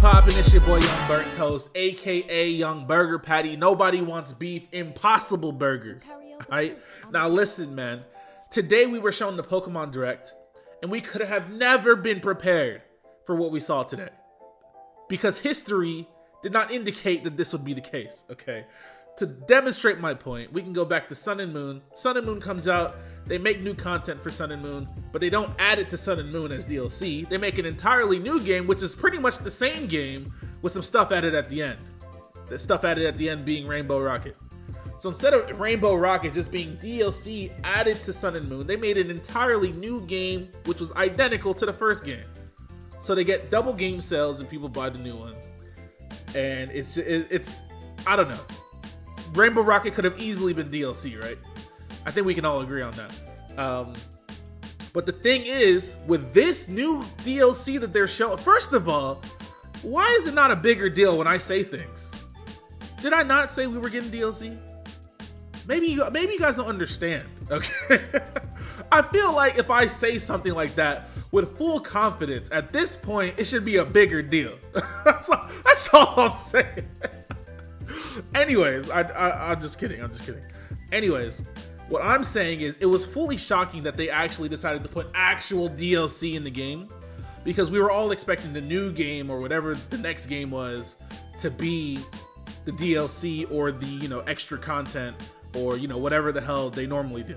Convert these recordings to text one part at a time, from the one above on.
poppin'? It's your boy Young Burnt Toast, aka Young Burger Patty. Nobody wants beef, impossible burgers. Alright? Now listen, man. Today we were shown the Pokemon Direct, and we could have never been prepared for what we saw today. Because history did not indicate that this would be the case, okay? To demonstrate my point, we can go back to Sun and Moon. Sun and Moon comes out, they make new content for Sun and Moon, but they don't add it to Sun and Moon as DLC. They make an entirely new game, which is pretty much the same game with some stuff added at the end. The stuff added at the end being Rainbow Rocket. So instead of Rainbow Rocket just being DLC added to Sun and Moon, they made an entirely new game, which was identical to the first game. So they get double game sales and people buy the new one. And it's I don't know. Rainbow Rocket could have easily been DLC, right? I think we can all agree on that. But the thing is, with this new DLC that they're showing, first of all, why is it not a bigger deal when I say things? Did I not say we were getting DLC? Maybe you guys don't understand, okay? I feel like if I say something like that with full confidence, at this point, it should be a bigger deal. That's all I'm saying. Anyways, I'm just kidding. Anyways, what I'm saying is it was fully shocking that they actually decided to put actual DLC in the game, because we were all expecting the new game or whatever the next game was to be the DLC or the, you know, extra content or, you know, whatever the hell they normally do.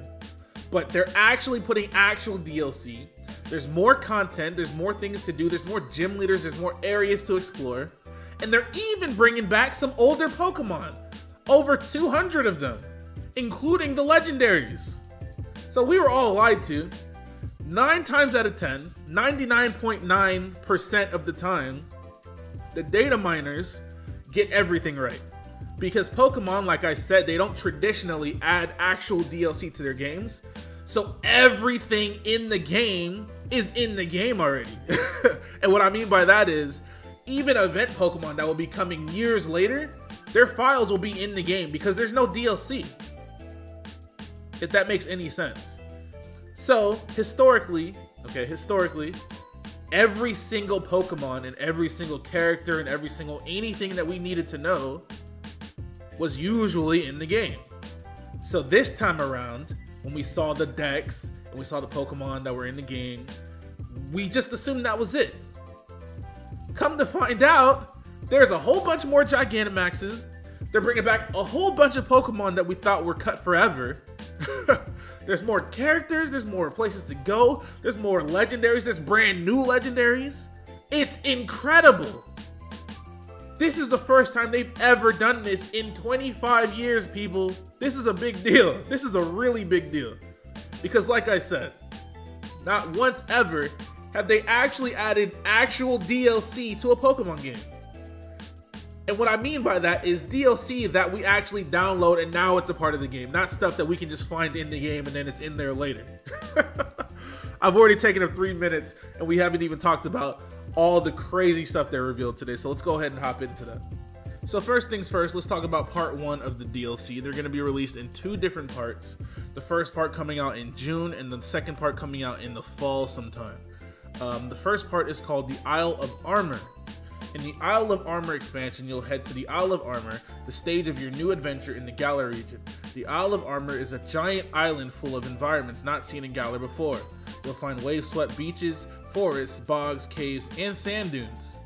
But they're actually putting actual DLC. There's more content, there's more things to do, there's more gym leaders, there's more areas to explore. And they're even bringing back some older Pokemon. Over 200 of them, including the legendaries. So we were all lied to. 9 times out of 10, 99.9% of the time, the data miners get everything right. Because Pokemon, like I said, they don't traditionally add actual DLC to their games. So everything in the game is in the game already. And what I mean by that is, even event Pokemon that will be coming years later, their files will be in the game because there's no DLC. If that makes any sense. So, historically, every single Pokemon and every single character and every single anything that we needed to know was usually in the game. So this time around, when we saw the decks and we saw the Pokemon that were in the game, we just assumed that was it. Come to find out, there's a whole bunch more Gigantamaxes. They're bringing back a whole bunch of Pokemon that we thought were cut forever. There's more characters, there's more places to go, there's more legendaries, there's brand new legendaries. It's incredible. This is the first time they've ever done this in 25 years, people. This is a big deal. This is a really big deal. Because like I said, not once ever have they actually added actual DLC to a Pokemon game. And what I mean by that is DLC that we actually download and now it's a part of the game, not stuff that we can just find in the game and then it's in there later. I've already taken up 3 minutes and we haven't even talked about all the crazy stuff they revealed today, so let's go ahead and hop into that. So first things first, let's talk about part 1 of the DLC. They're going to be released in 2 different parts. The first part coming out in June and the second part coming out in the fall sometime. The first part is called the Isle of Armor. In the Isle of Armor expansion, you'll head to the Isle of Armor, the stage of your new adventure in the Galar region. The Isle of Armor is a giant island full of environments not seen in Galar before. You'll find wave-swept beaches, forests, bogs, caves, and sand dunes.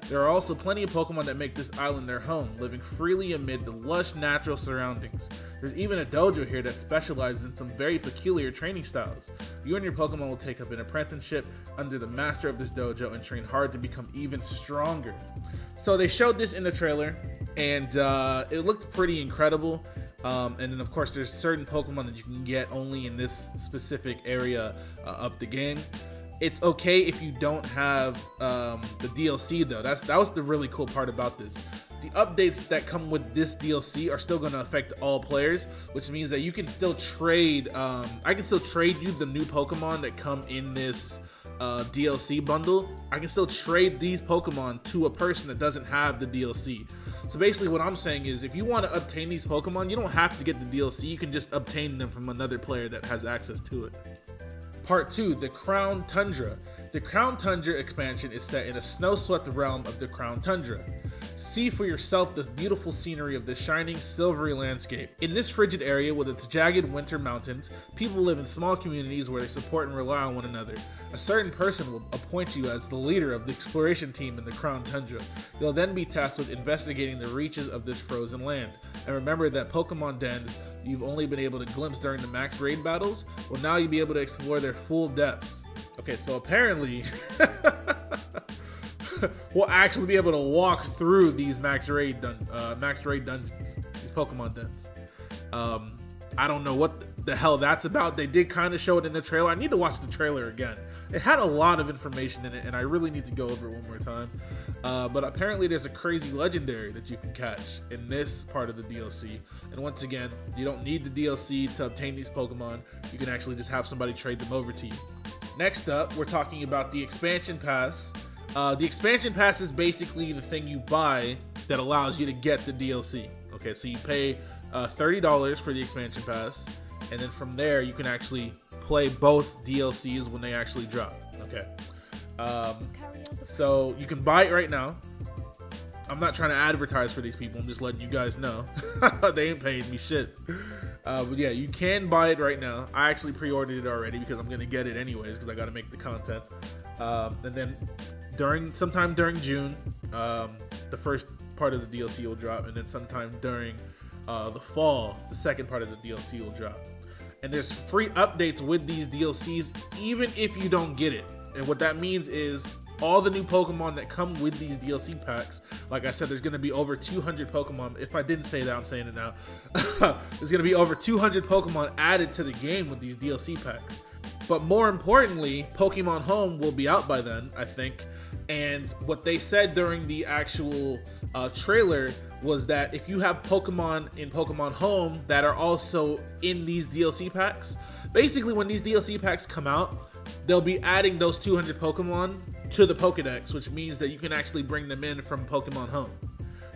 There are also plenty of Pokemon that make this island their home, living freely amid the lush natural surroundings. There's even a dojo here that specializes in some very peculiar training styles. You and your Pokemon will take up an apprenticeship under the master of this dojo and train hard to become even stronger. So they showed this in the trailer, and it looked pretty incredible. And then of course there's certain Pokemon that you can get only in this specific area of the game. It's okay if you don't have the DLC though. That was the really cool part about this. The updates that come with this DLC are still going to affect all players, which means that you can still trade. I can still trade you the new Pokemon that come in this DLC bundle. I can still trade these Pokemon to a person that doesn't have the DLC. So basically what I'm saying is if you want to obtain these Pokemon, you don't have to get the DLC. You can just obtain them from another player that has access to it. Part 2, the Crown Tundra. The Crown Tundra expansion is set in a snow-swept realm of the Crown Tundra. See for yourself the beautiful scenery of the shining, silvery landscape. In this frigid area with its jagged winter mountains, people live in small communities where they support and rely on one another. A certain person will appoint you as the leader of the exploration team in the Crown Tundra. You'll then be tasked with investigating the reaches of this frozen land. And remember that Pokemon dens you've only been able to glimpse during the max raid battles, well, now you'll be able to explore their full depths. Okay, so apparently we'll actually be able to walk through these max raid dungeons, these Pokemon dens. I don't know what the hell that's about. They did kind of show it in the trailer. I need to watch the trailer again. It had a lot of information in it, and I really need to go over it one more time. But apparently there's a crazy legendary that you can catch in this part of the DLC. And once again, you don't need the DLC to obtain these Pokemon. You can actually just have somebody trade them over to you. Next up, we're talking about the expansion pass. The expansion pass is basically the thing you buy that allows you to get the DLC. Okay, so you pay $30 for the expansion pass, and then from there you can actually play both DLCs when they actually drop. Okay, so you can buy it right now. I'm not trying to advertise for these people, I'm just letting you guys know. They ain't paying me shit. But yeah, you can buy it right now. I actually pre-ordered it already because I'm gonna get it anyways because I gotta make the content. And then sometime during June, the first part of the DLC will drop, and then sometime during the fall, the second part of the DLC will drop. And there's free updates with these DLCs even if you don't get it. And what that means is all the new Pokemon that come with these DLC packs, like I said, there's going to be over 200 Pokemon. If I didn't say that, I'm saying it now. There's going to be over 200 Pokemon added to the game with these DLC packs. But more importantly, Pokemon Home will be out by then, I think. And what they said during the actual trailer was that if you have Pokemon in Pokemon Home that are also in these DLC packs, basically when these DLC packs come out, they'll be adding those 200 Pokemon to the Pokedex, which means that you can actually bring them in from Pokemon Home.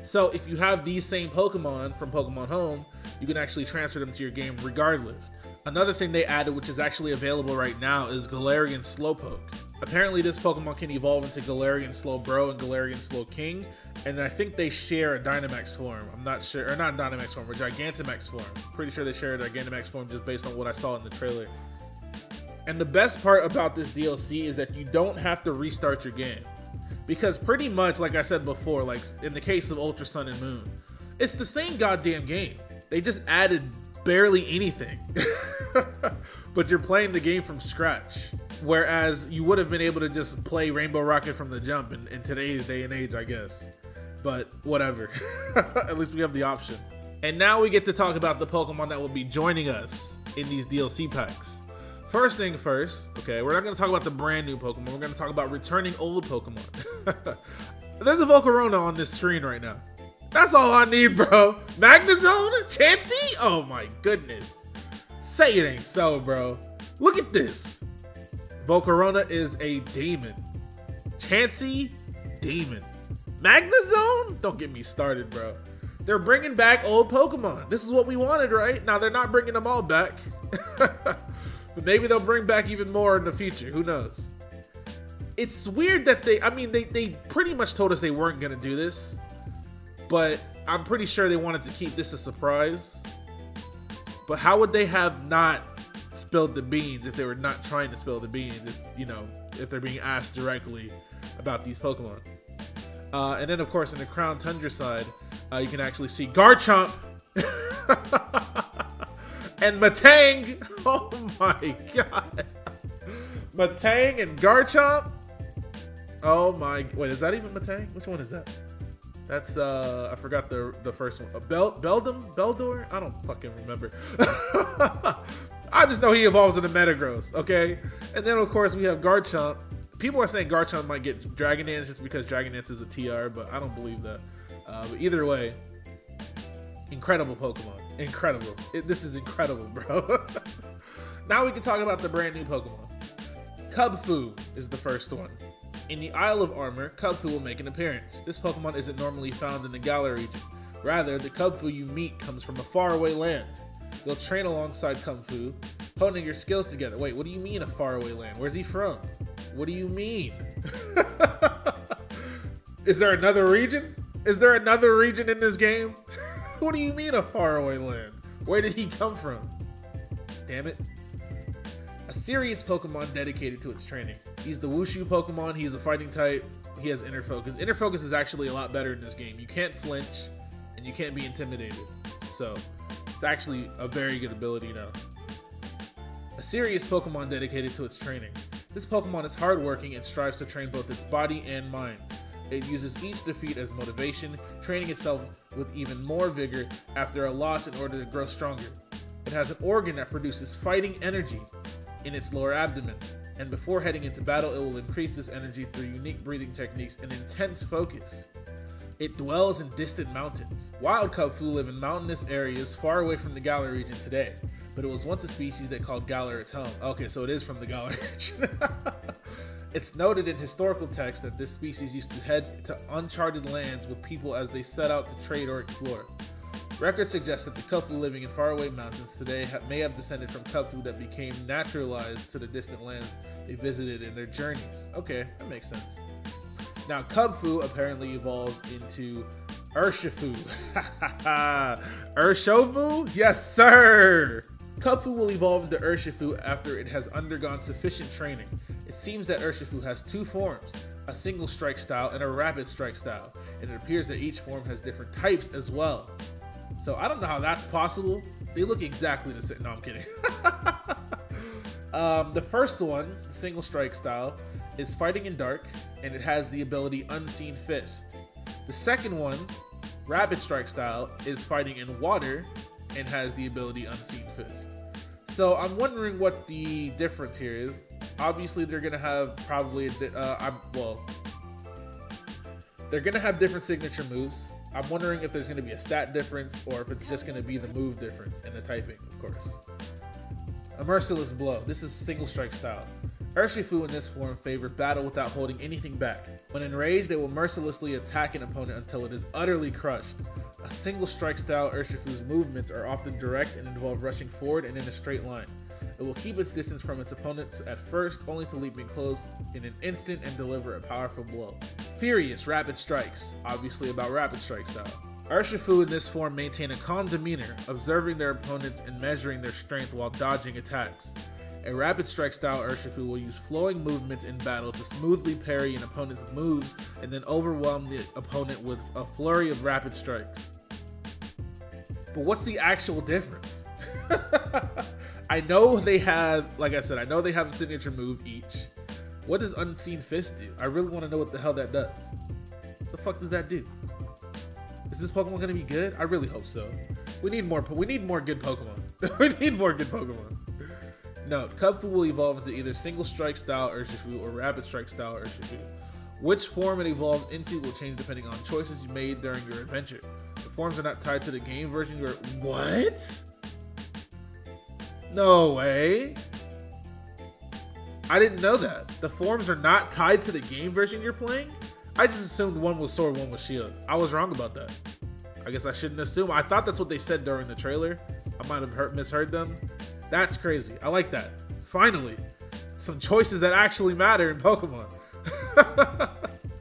So if you have these same Pokemon from Pokemon Home, you can actually transfer them to your game regardless. Another thing they added, which is actually available right now, is Galarian Slowpoke. Apparently this Pokemon can evolve into Galarian Slowbro and Galarian Slowking, and I think they share a Dynamax form. I'm not sure, or not a Dynamax form, or Gigantamax form. Pretty sure they share a Gigantamax form just based on what I saw in the trailer. And the best part about this DLC is that you don't have to restart your game. Because pretty much, like I said before, like in the case of Ultra Sun and Moon, it's the same goddamn game. They just added barely anything. But you're playing the game from scratch. Whereas you would have been able to just play Rainbow Rocket from the jump in today's day and age, I guess. But whatever. At least we have the option. And now we get to talk about the Pokemon that will be joining us in these DLC packs. First thing first, okay, we're not going to talk about the brand new Pokemon. We're going to talk about returning old Pokemon. There's a Volcarona on this screen right now. That's all I need, bro. Magnezone? Chansey? Oh my goodness. Say it ain't so, bro. Look at this. Volcarona is a demon. Chansey? Demon. Magnezone? Don't get me started, bro. They're bringing back old Pokemon. This is what we wanted, right? Now, they're not bringing them all back. But maybe they'll bring back even more in the future. Who knows? It's weird that they pretty much told us they weren't going to do this. But I'm pretty sure they wanted to keep this a surprise. But how would they have not spilled the beans if they were not trying to spill the beans? If they're being asked directly about these Pokemon. And then, of course, in the Crown Tundra side, you can actually see Garchomp and Matang. Oh my god. Matang and Garchomp. Oh my. Wait, is that even Matang? Which one is that? That's, I forgot the first one. Beldor? I don't fucking remember. I just know he evolves into Metagross, okay? And then, of course, we have Garchomp. People are saying Garchomp might get Dragon Dance just because Dragon Dance is a TR, but I don't believe that. But either way, incredible Pokemon. Incredible. This is incredible, bro. Now we can talk about the brand new Pokemon. Cubfu is the first one. In the Isle of Armor, Cubfu will make an appearance. This Pokemon isn't normally found in the Galar region. Rather, the Cubfu you meet comes from a faraway land. You'll train alongside Cubfu, honing your skills together. Wait, what do you mean a faraway land? Where's he from? What do you mean? Is there another region? Is there another region in this game? What do you mean a faraway land? Where did he come from? Damn it. A serious Pokemon dedicated to its training. He's the Wushu Pokemon. He's a fighting type. He has Inner Focus. Inner Focus is actually a lot better in this game. You can't flinch and you can't be intimidated. So it's actually a very good ability now. A serious Pokemon dedicated to its training. This Pokemon is hardworking and strives to train both its body and mind. It uses each defeat as motivation, training itself with even more vigor after a loss in order to grow stronger. It has an organ that produces fighting energy in its lower abdomen, and before heading into battle, it will increase this energy through unique breathing techniques and intense focus. It dwells in distant mountains. Wild Kubfu live in mountainous areas far away from the Galar region today, but it was once a species that called Galar its home. Okay, so it is from the Galar region. It's noted in historical texts that this species used to head to uncharted lands with people as they set out to trade or explore. Records suggest that the Kubfu living in faraway mountains today may have descended from Kubfu that became naturalized to the distant lands they visited in their journeys. Okay, that makes sense. Now, Kubfu apparently evolves into Urshifu. Urshofu? Yes, sir! Kubfu will evolve into Urshifu after it has undergone sufficient training. It seems that Urshifu has two forms, a single strike style and a rapid strike style, and it appears that each form has different types as well. So I don't know how that's possible. They look exactly the same. No, I'm kidding. The first one, the single strike style, is fighting in dark, and it has the ability Unseen Fist. The second one, rapid strike style, is fighting in water, and has the ability Unseen Fist. So I'm wondering what the difference here is. Obviously, they're gonna have probably they're gonna have different signature moves. I'm wondering if there's gonna be a stat difference or if it's just gonna be the move difference and the typing, of course. A Merciless Blow. This is single strike style. Urshifu in this form favor battle without holding anything back. When enraged, they will mercilessly attack an opponent until it is utterly crushed. A single strike style Urshifu's movements are often direct and involve rushing forward and in a straight line. It will keep its distance from its opponents at first, only to leap in close in an instant and deliver a powerful blow. Furious Rapid Strikes, obviously about rapid strike style. Urshifu in this form maintain a calm demeanor, observing their opponents and measuring their strength while dodging attacks. A rapid strike style Urshifu will use flowing movements in battle to smoothly parry an opponent's moves and then overwhelm the opponent with a flurry of rapid strikes. But what's the actual difference? I know they have, like I said, I know they have a signature move each. What does Unseen Fist do? I really want to know what the hell that does. What the fuck does that do? Is this Pokemon gonna be good? I really hope so. We need more good Pokemon. We need more good Pokemon. Note, Kubfu will evolve into either single strike style Urshifu or rapid strike style Urshifu. Which form it evolves into will change depending on choices you made during your adventure. The forms are not tied to the game version. What? No way. I didn't know that. The forms are not tied to the game version you're playing? I just assumed one was sword, one was shield. I was wrong about that. I guess I shouldn't assume. I thought that's what they said during the trailer. I might have misheard them. That's crazy. I like that. Finally, some choices that actually matter in Pokemon.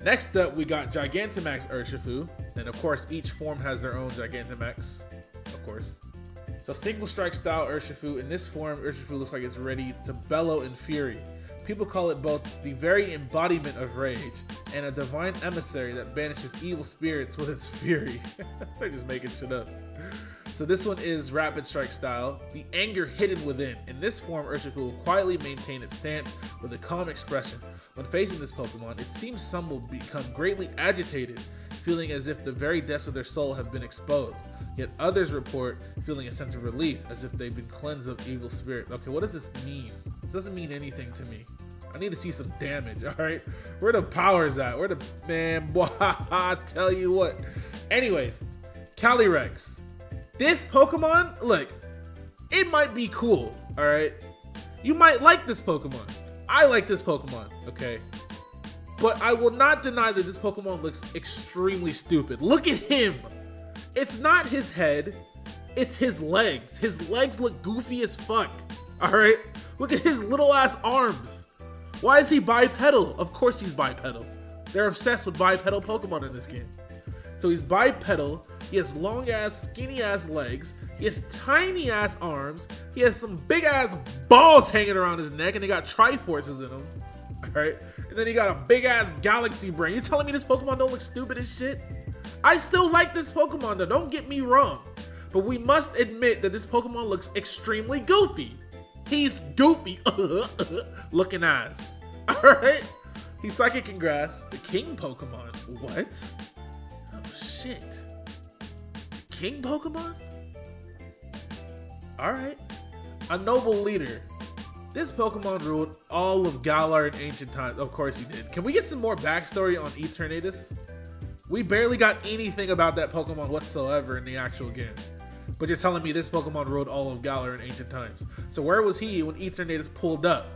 Next up, we got Gigantamax Urshifu. And of course, each form has their own Gigantamax, of course. So single strike style Urshifu. In this form, Urshifu looks like it's ready to bellow in fury. People call it both the very embodiment of rage and a divine emissary that banishes evil spirits with its fury. They're just making shit up. So this one is rapid strike style, the anger hidden within. In this form, Urshifu will quietly maintain its stance with a calm expression. When facing this Pokemon, it seems some will become greatly agitated, feeling as if the very depths of their soul have been exposed. Yet others report feeling a sense of relief, as if they've been cleansed of evil spirits. Okay, what does this mean? This doesn't mean anything to me. I need to see some damage, all right? Where the powers at? Where the, man, boy, I tell you what. Anyways, Calyrex. This Pokemon, look, it might be cool, all right? You might like this Pokemon. I like this Pokemon, okay? But I will not deny that this Pokemon looks extremely stupid. Look at him. It's not his head, it's his legs. His legs look goofy as fuck, all right? Look at his little ass arms. Why is he bipedal? Of course he's bipedal. They're obsessed with bipedal Pokemon in this game. So he's bipedal, he has long ass, skinny ass legs, he has tiny ass arms, he has some big ass balls hanging around his neck, and they got Triforces in them. Alright? And then he got a big ass galaxy brain. You telling me this Pokemon don't look stupid as shit? I still like this Pokemon though, don't get me wrong. But we must admit that this Pokemon looks extremely goofy. He's goofy looking ass. Alright? He's Psychic and Grass, the King Pokemon. What? Oh shit. King Pokemon? Alright. A noble leader. This Pokemon ruled all of Galar in ancient times. Of course he did. Can we get some more backstory on Eternatus? We barely got anything about that Pokemon whatsoever in the actual game. But you're telling me this Pokemon ruled all of Galar in ancient times. So where was he when Eternatus pulled up?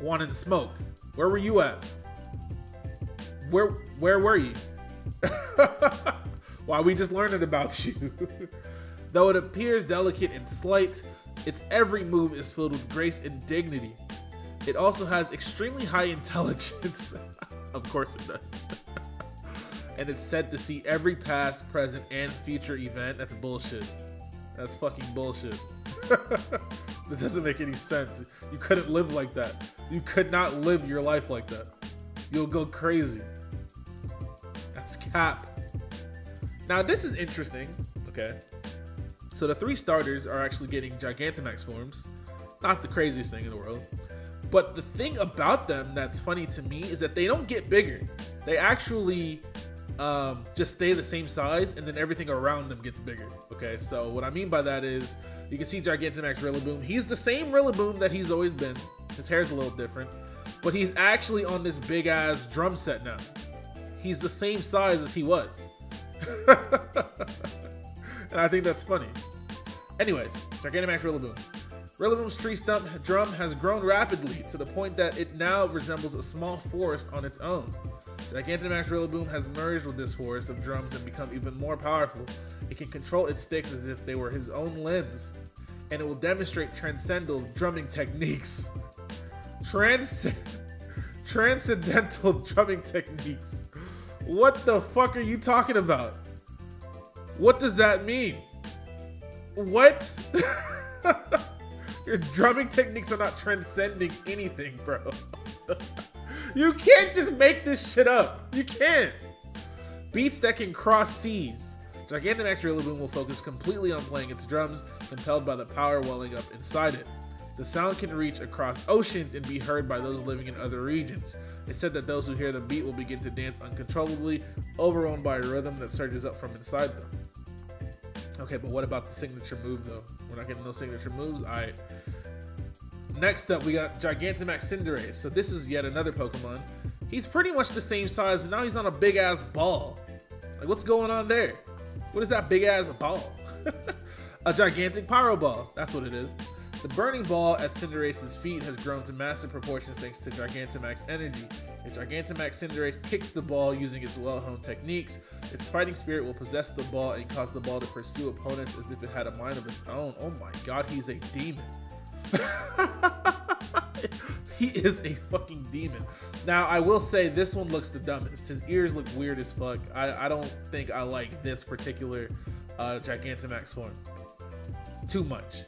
Wanting smoke. Where were you at? Where were you? Why we just learning about you? Though it appears delicate and slight, its every move is filled with grace and dignity. It also has extremely high intelligence. Of course it does. And it's said to see every past, present, and future event. That's bullshit. That's fucking bullshit. That doesn't make any sense. You couldn't live like that. You could not live your life like that. You'll go crazy. That's cap. Now this is interesting, okay? So the 3 starters are actually getting Gigantamax forms. Not the craziest thing in the world. But the thing about them that's funny to me is that they don't get bigger. They actually just stay the same size, and then everything around them gets bigger. Okay, so what I mean by that is you can see Gigantamax Rillaboom. He's the same Rillaboom that he's always been. His hair's a little different, but he's actually on this big ass drum set now. He's the same size as he was. And I think that's funny. Anyways, Gigantamax Rillaboom. Rillaboom's tree stump drum has grown rapidly to the point that it now resembles a small forest on its own. Gigantamax Rillaboom has merged with this forest of drums and become even more powerful. It can control its sticks as if they were his own limbs, and it will demonstrate transcendental drumming techniques. Transcendental drumming techniques. What the fuck are you talking about? What does that mean? What? Your drumming techniques are not transcending anything, bro. You can't just make this shit up. You can't. Beats that can cross seas. Gigantamax Rillaboom will focus completely on playing its drums, compelled by the power welling up inside it. The sound can reach across oceans and be heard by those living in other regions. It's said that those who hear the beat will begin to dance uncontrollably, overwhelmed by a rhythm that surges up from inside them. Okay, but what about the signature move though? We're not getting no signature moves? Alright. Next up, we got Gigantamax Cinderace. So this is yet another Pokemon. He's pretty much the same size, but now he's on a big ass ball. Like, what's going on there? What is that big ass ball? A gigantic Pyro Ball. That's what it is. The burning ball at Cinderace's feet has grown to massive proportions thanks to Gigantamax energy. If Gigantamax Cinderace kicks the ball using its well-honed techniques, its fighting spirit will possess the ball and cause the ball to pursue opponents as if it had a mind of its own. Oh my god, he's a demon. He is a fucking demon. Now, I will say this one looks the dumbest. His ears look weird as fuck. I don't think I like this particular Gigantamax form too much.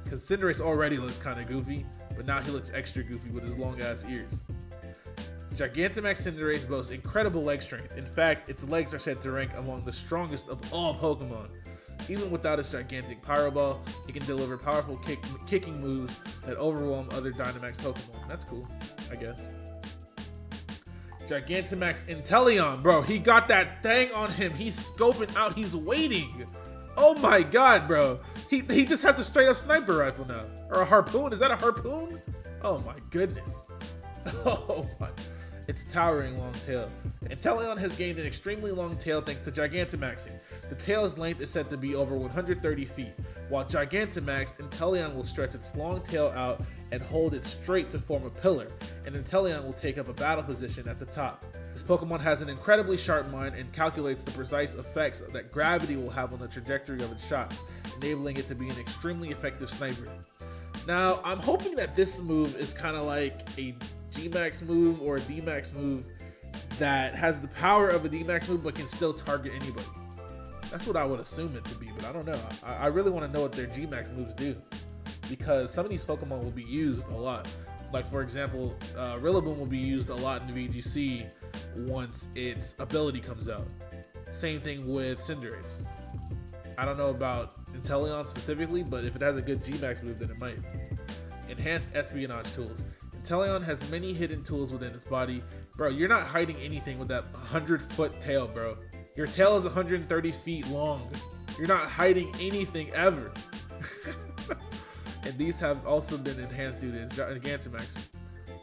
Because Cinderace already looks kind of goofy, but now he looks extra goofy with his long ass ears. Gigantamax Cinderace boasts incredible leg strength. In fact, its legs are said to rank among the strongest of all Pokemon. Even without its gigantic Pyro Ball, it can deliver powerful kicking moves that overwhelm other Dynamax Pokemon. That's cool, I guess. Gigantamax Inteleon, bro. He got that thing on him. He's scoping out. He's waiting. Oh my god, bro. He just has a straight up sniper rifle now. Or a harpoon. Is that a harpoon? Oh my goodness. Oh my. Its towering long tail. Inteleon has gained an extremely long tail thanks to Gigantamaxing. The tail's length is said to be over 130 feet. While Gigantamax, Inteleon will stretch its long tail out and hold it straight to form a pillar, and Inteleon will take up a battle position at the top. This Pokemon has an incredibly sharp mind and calculates the precise effects that gravity will have on the trajectory of its shots, enabling it to be an extremely effective sniper. Now, I'm hoping that this move is kind of like a G-Max move or a D-Max move that has the power of a D-Max move but can still target anybody. That's what I would assume it to be, but I don't know. I really want to know what their G-Max moves do, because some of these Pokemon will be used a lot. Like, for example, Rillaboom will be used a lot in the VGC once its ability comes out. Same thing with Cinderace. I don't know about Inteleon specifically, but if it has a good G-Max move, then it might. Enhanced Espionage Tools. Inteleon has many hidden tools within its body. Bro, you're not hiding anything with that 100-foot tail, bro. Your tail is 130 feet long. You're not hiding anything ever. And these have also been enhanced due to its Gigantamax.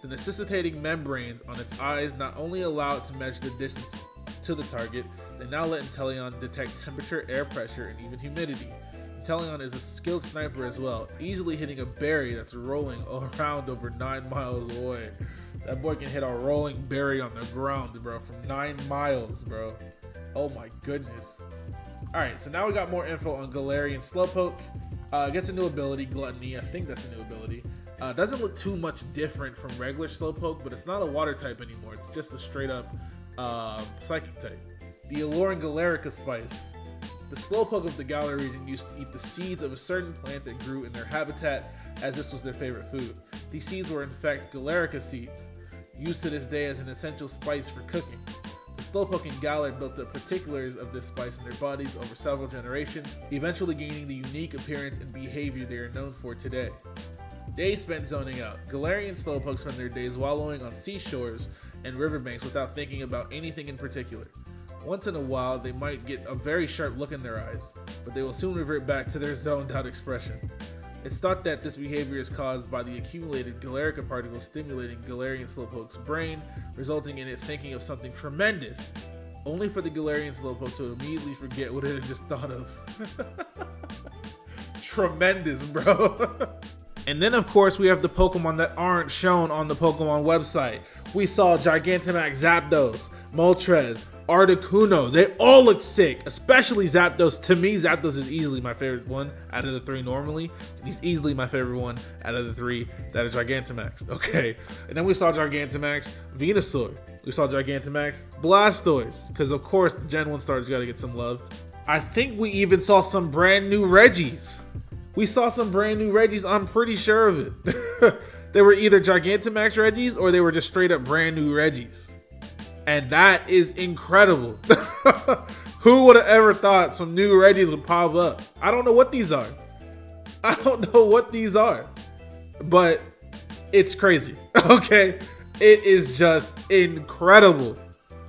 The necessitating membranes on its eyes not only allow it to measure the distance to the target, they now let Inteleon detect temperature, air pressure, and even humidity. Inteleon is a skilled sniper as well, easily hitting a berry that's rolling around over 9 miles away. That boy can hit a rolling berry on the ground, bro, from 9 miles, bro. Oh my goodness. Alright, so now we got more info on Galarian Slowpoke. Gets a new ability, Gluttony. I think that's a new ability. Doesn't look too much different from regular Slowpoke, but it's not a water type anymore. It's just a straight up psychic type. The alluring Galarica Spice. The Slowpoke of the Galar region used to eat the seeds of a certain plant that grew in their habitat, as this was their favorite food. These seeds were in fact Galarica seeds, used to this day as an essential spice for cooking. The Slowpoke and Galar built the particulars of this spice in their bodies over several generations, eventually gaining the unique appearance and behavior they are known for today. Days spent zoning out. Galarian Slowpoke spend their days wallowing on seashores and riverbanks without thinking about anything in particular. Once in a while, they might get a very sharp look in their eyes, but they will soon revert back to their zoned out expression. It's thought that this behavior is caused by the accumulated Galarica particles stimulating Galarian Slowpoke's brain, resulting in it thinking of something tremendous, only for the Galarian Slowpoke to immediately forget what it had just thought of. Tremendous, bro. And then, of course, we have the Pokemon that aren't shown on the Pokemon website. We saw Gigantamax, Zapdos, Moltres, Articuno. They all look sick, especially Zapdos. To me, Zapdos is easily my favorite one out of the 3 normally. And he's easily my favorite one out of the 3 that are Gigantamax. Okay. And then we saw Gigantamax, Venusaur. We saw Gigantamax, Blastoise. Because, of course, the Gen 1 starters got to get some love. I think we even saw some brand new Regis. We saw some brand new Regis, I'm pretty sure of it. They were either Gigantamax Regis or they were just straight up brand new Regis. And that is incredible. Who would have ever thought some new Regis would pop up? I don't know what these are. I don't know what these are. But it's crazy, okay? It is just incredible.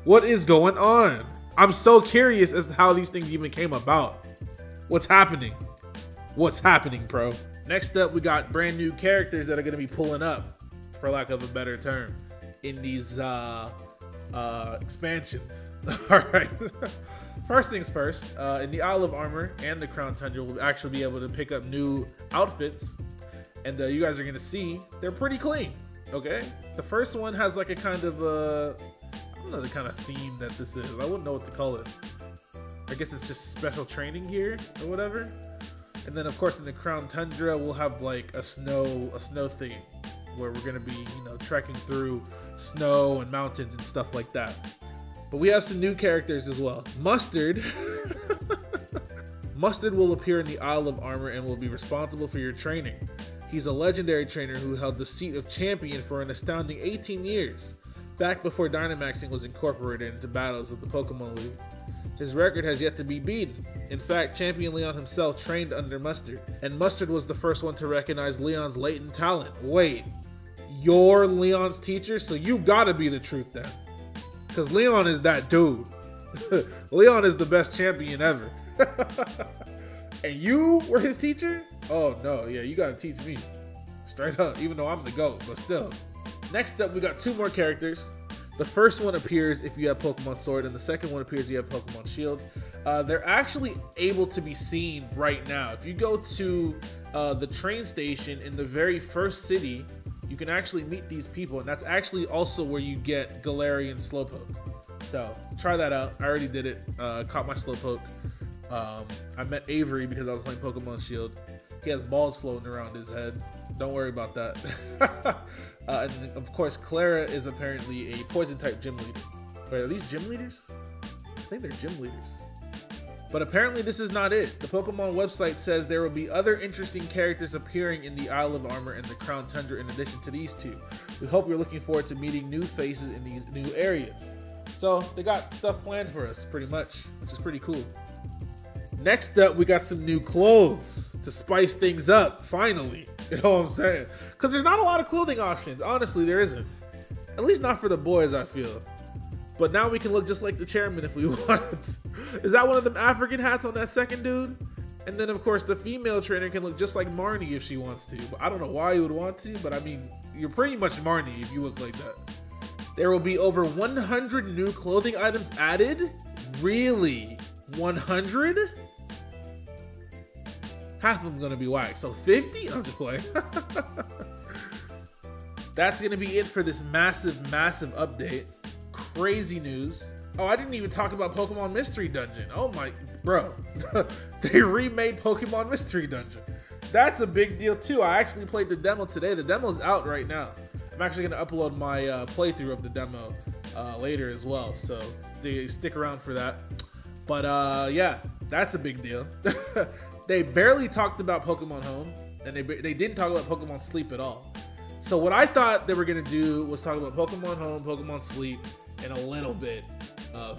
What is going on? I'm so curious as to how these things even came about. What's happening? What's happening, bro? Next up, we got brand new characters that are going to be pulling up, for lack of a better term, in these expansions. All right. First things first, in the Isle of Armor and the Crown Tundra, we'll actually be able to pick up new outfits, and you guys are going to see they're pretty clean. Okay. The first one has like a kind of I don't know the kind of theme that this is. I wouldn't know what to call it. I guess it's just special training gear or whatever. And then, of course, in the Crown Tundra, we'll have like a snow theme where we're gonna be, you know, trekking through snow and mountains and stuff like that. But we have some new characters as well. Mustard. Mustard will appear in the Isle of Armor and will be responsible for your training. He's a legendary trainer who held the seat of champion for an astounding 18 years, back before Dynamaxing was incorporated into battles of the Pokemon League. His record has yet to be beaten. In fact, Champion Leon himself trained under Mustard, and Mustard was the first one to recognize Leon's latent talent. Wait, you're Leon's teacher? So you gotta be the truth then. Because Leon is that dude. Leon is the best champion ever. And you were his teacher? Oh no, yeah, you gotta teach me. Straight up, even though I'm the GOAT, but still. Next up, we got 2 more characters. The first one appears if you have Pokemon Sword, and the second one appears if you have Pokemon Shield. They're actually able to be seen right now. If you go to the train station in the very first city, you can actually meet these people, and that's actually also where you get Galarian Slowpoke. So try that out. I already did it. Caught my Slowpoke. I met Avery because I was playing Pokemon Shield. He has balls floating around his head. Don't worry about that. And of course, Clara is apparently a poison type gym leader. Wait, are these gym leaders? I think they're gym leaders. But apparently this is not it. The Pokemon website says there will be other interesting characters appearing in the Isle of Armor and the Crown Tundra in addition to these two. We hope you're looking forward to meeting new faces in these new areas. So they got stuff planned for us pretty much, which is pretty cool. Next up, we got some new clothes to spice things up, finally. You know what I'm saying? Because there's not a lot of clothing options. Honestly, there isn't. At least not for the boys, I feel. But now we can look just like the chairman if we want. Is that one of them African hats on that second dude? And then, of course, the female trainer can look just like Marnie if she wants to. But I don't know why you would want to, but I mean, you're pretty much Marnie if you look like that. There will be over 100 new clothing items added? Really? 100? Half of them gonna be whack. So 50? I'm just playing. That's gonna be it for this massive, massive update. Crazy news. Oh, I didn't even talk about Pokemon Mystery Dungeon. Oh my, bro. They remade Pokemon Mystery Dungeon. That's a big deal too. I actually played the demo today. The demo's out right now. I'm actually gonna upload my playthrough of the demo later as well. So stick around for that. But yeah, that's a big deal. They barely talked about Pokemon Home, and they didn't talk about Pokemon Sleep at all. So what I thought they were gonna do was talk about Pokemon Home, Pokemon Sleep, and a little bit of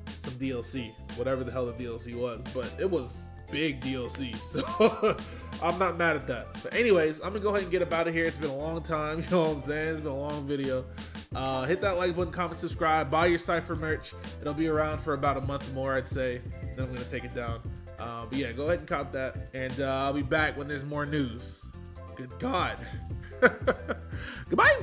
some DLC, whatever the hell the DLC was. But it was big DLC, so I'm not mad at that. But anyways, I'm gonna go ahead and get up out of here. It's been a long time, you know what I'm saying? It's been a long video. Hit that like button, comment, subscribe, buy your Cypher merch. It'll be around for about a month more, I'd say. Then I'm gonna take it down. But yeah, go ahead and cop that, and I'll be back when there's more news. Good God. Goodbye.